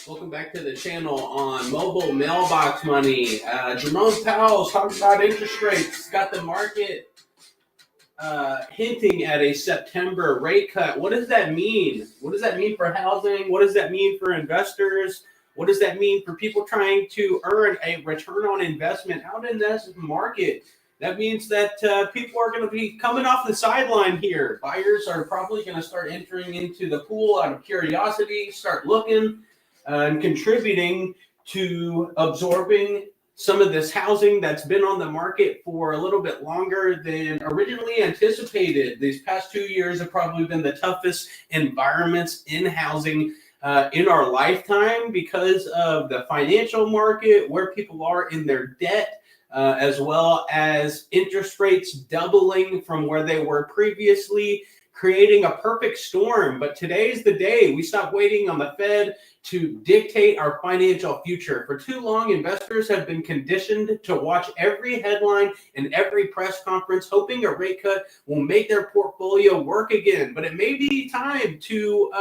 Welcome back to the channel on mobile mailbox money. Jerome Powell is talking about interest rates. Got the market hinting at a September rate cut. What does that mean? What does that mean for housing? What does that mean for investors? What does that mean for people trying to earn a return on investment out in this market? That means that people are going to be coming off the sideline here. Buyers are probably going to start entering into the pool out of curiosity, start looking and contributing to absorbing some of this housing that's been on the market for a little bit longer than originally anticipated. These past 2 years have probably been the toughest environments in housing in our lifetime because of the financial market, where people are in their debt, as well as interest rates doubling from where they were previously, creating a perfect storm. But today's the day. We stop waiting on the Fed to dictate our financial future. For too long, investors have been conditioned to watch every headline and every press conference, hoping a rate cut will make their portfolio work again. But it may be time to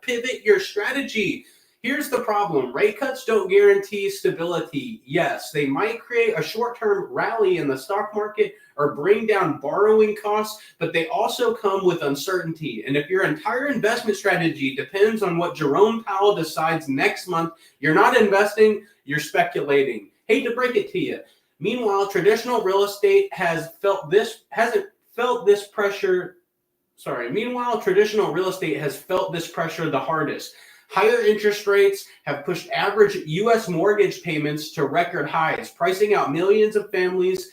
pivot your strategy. Here's the problem. Rate cuts don't guarantee stability. Yes, they might create a short-term rally in the stock market or bring down borrowing costs, but they also come with uncertainty. And if your entire investment strategy depends on what Jerome Powell decides next month, you're not investing, you're speculating. Hate to break it to you. Meanwhile, traditional real estate hasn't felt this pressure the hardest. Higher interest rates have pushed average U.S. mortgage payments to record highs, pricing out millions of families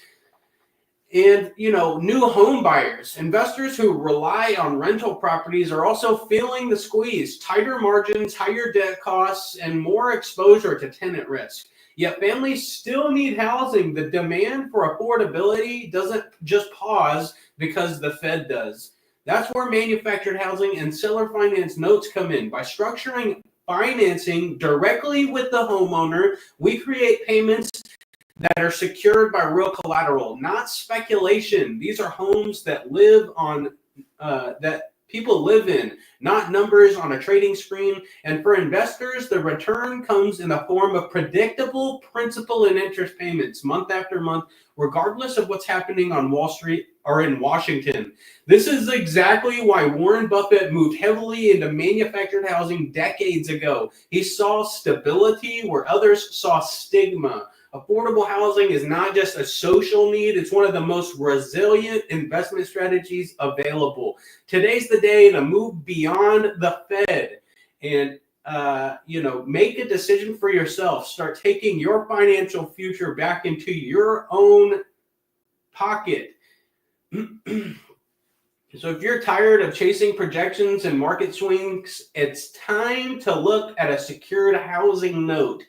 and, new home buyers. Investors who rely on rental properties are also feeling the squeeze. Tighter margins, higher debt costs, and more exposure to tenant risk. Yet families still need housing. The demand for affordability doesn't just pause because the Fed does. That's where manufactured housing and seller finance notes come in. By structuring financing directly with the homeowner, we create payments that are secured by real collateral, not speculation. These are homes that that people live in, not numbers on a trading screen. And for investors, the return comes in the form of predictable principal and interest payments month after month, regardless of what's happening on Wall Street or in Washington. This is exactly why Warren Buffett moved heavily into manufactured housing decades ago. He saw stability where others saw stigma. Affordable housing is not just a social need, it's one of the most resilient investment strategies available. Today's the day to move beyond the Fed and make a decision for yourself. Start taking your financial future back into your own pocket. So if you're tired of chasing projections and market swings, it's time to look at a secured housing note.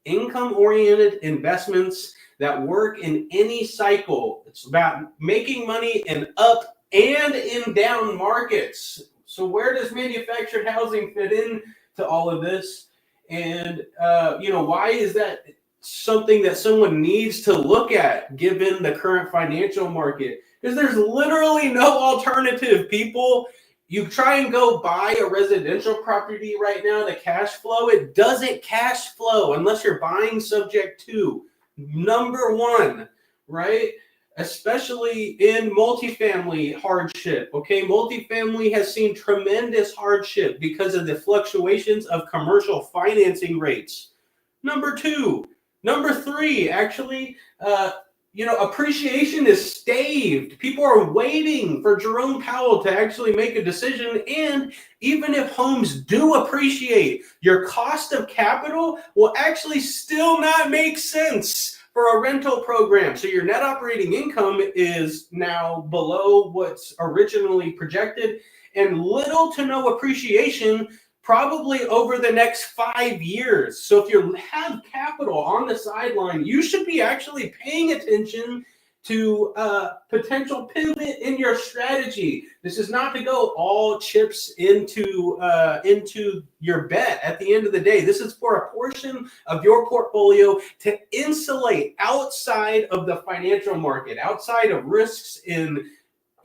Income-oriented investments that work in any cycle. It's about making money in up and in down markets. So where does manufactured housing fit in to all of this? And, why is that something that someone needs to look at given the current financial market? Because there's literally no alternative, people. You try and go buy a residential property right now to cash flow. It doesn't cash flow unless you're buying subject to. Number one, right? Especially in multifamily hardship. Okay, multifamily has seen tremendous hardship because of the fluctuations of commercial financing rates. Number three, actually, appreciation is staved. People are waiting for Jerome Powell to actually make a decision. And even if homes do appreciate, your cost of capital will actually still not make sense for a rental program. So your net operating income is now below what's originally projected, and little to no appreciation probably over the next 5 years. So if you have capital on the sideline, you should be actually paying attention to potential pivot in your strategy. This is not to go all chips into your bet at the end of the day. This is for a portion of your portfolio to insulate outside of the financial market, outside of risks in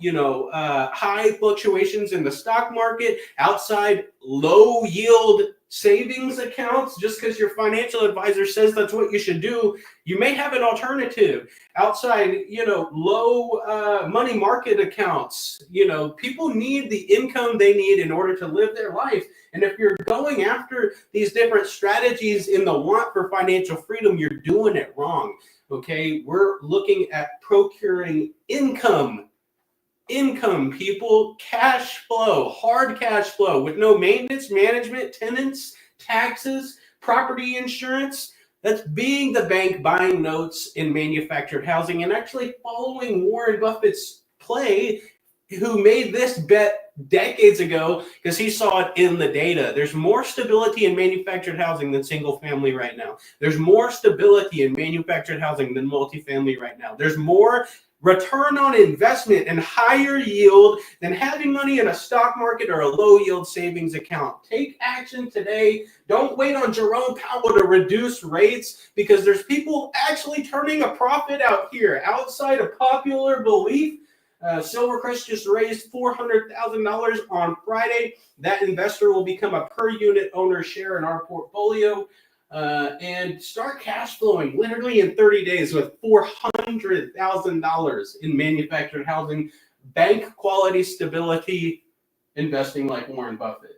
high fluctuations in the stock market, outside low yield savings accounts, just because your financial advisor says that's what you should do, you may have an alternative outside, low money market accounts. People need the income they need in order to live their life. And if you're going after these different strategies in the want for financial freedom, you're doing it wrong. Okay, we're looking at procuring income, people, cash flow, hard cash flow with no maintenance, management, tenants, taxes, property insurance. That's being the bank, buying notes in manufactured housing, and actually following Warren Buffett's play, who made this bet decades ago because he saw it in the data. There's more stability in manufactured housing than single family right now. There's more stability in manufactured housing than multifamily right now. There's more return on investment and higher yield than having money in a stock market or a low yield savings account. Take action today. Don't wait on Jerome Powell to reduce rates, because there's people actually turning a profit out here outside of popular belief. Silvercrest just raised $400,000 on Friday. That investor will become a per unit owner share in our portfolio. And start cash flowing literally in 30 days with $400,000 in manufactured housing, bank quality stability, investing like Warren Buffett.